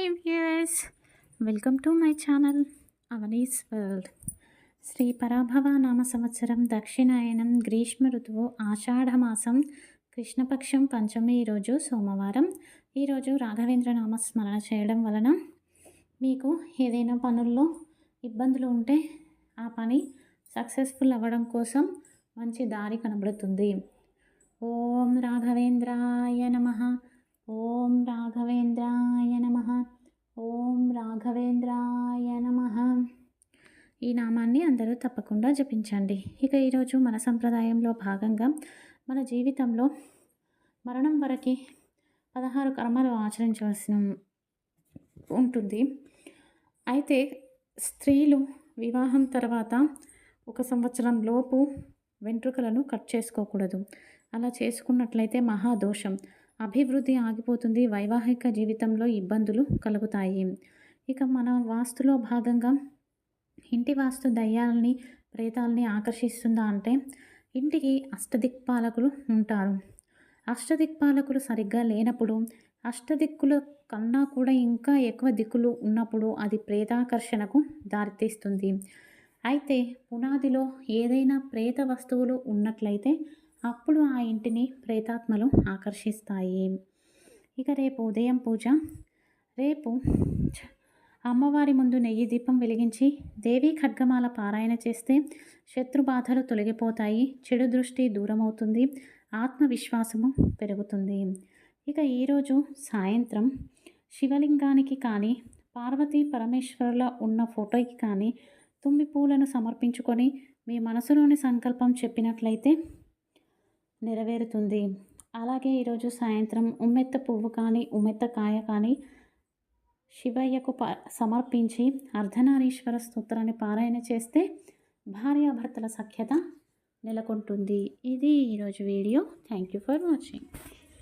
Hi viewers, welcome to my channel Avani's world. శ్రీ పరాభవ నామ సంవత్సరం దక్షిణాయనం గ్రీష్మ ఋతువు ఆషాఢమాసం కృష్ణపక్షం పంచమి ఈరోజు సోమవారం. ఈరోజు రాఘవేంద్ర నామస్మరణ చేయడం వలన మీకు ఏదైనా పనుల్లో ఇబ్బందులు ఉంటే ఆ పని సక్సెస్ఫుల్ అవ్వడం కోసం మంచి దారి కనబడుతుంది. ఓం రాఘవేంద్రాయ నమః, ఓం రాఘవేంద్రాయ నమః, ఓం రాఘవేంద్రాయ నమః. ఈ నామాన్ని అందరూ తప్పకుండా జపించండి. ఇక ఈరోజు మన సంప్రదాయంలో భాగంగా మన జీవితంలో మరణం వరకు 16 కర్మలు ఆచరించవలసి ఉంటుంది. అయితే స్త్రీలు వివాహం తర్వాత 1 సంవత్సరం లోపు వెంట్రుకలను కట్ చేసుకోకూడదు. అలా చేసుకున్నట్లయితే మహాదోషం, అభివృద్ధి ఆగిపోతుంది, వైవాహిక జీవితంలో ఇబ్బందులు కలుగుతాయి. ఇక మన వాస్తులో భాగంగా ఇంటి వాస్తు దయ్యాలని ప్రేతాలని ఆకర్షిస్తుందా అంటే ఇంటికి అష్టదిక్పాలకులు ఉంటారు. అష్టదిక్పాలకులు సరిగ్గా లేనప్పుడు, అష్టదిక్కుల కన్నా కూడా ఇంకా ఎక్కువ దిక్కులు ఉన్నప్పుడు అది ప్రేతాకర్షణకు దారితీస్తుంది. అయితే పునాదిలో ఏదైనా ప్రేత వస్తువులు ఉన్నట్లయితే అప్పుడు ఆ ఇంటిని ప్రేతాత్మలు ఆకర్షిస్తాయి. ఇక రేపు ఉదయం పూజ. రేపు అమ్మవారి ముందు నెయ్యి దీపం వెలిగించి దేవీ ఖడ్గమాల పారాయణ చేస్తే శత్రుబాధలు తొలగిపోతాయి, చెడు దృష్టి దూరమవుతుంది, ఆత్మవిశ్వాసము పెరుగుతుంది. ఇక ఈరోజు సాయంత్రం శివలింగానికి కానీ పార్వతీ పరమేశ్వరుల ఉన్న ఫోటోకి కానీ తుమ్మి పూలను సమర్పించుకొని మీ మనసులోని సంకల్పం చెప్పినట్లయితే నెరవేరుతుంది. అలాగే ఈరోజు సాయంత్రం ఉమ్మెత్త పువ్వు కానీ ఉమ్మెత్త కాయ కానీ శివయ్యకు సమర్పించి అర్ధనారీశ్వర స్తోత్రాన్ని పారాయణ చేస్తే భార్యాభర్తల సఖ్యత నెలకొంటుంది. ఇది ఈరోజు video. Thank you for watching.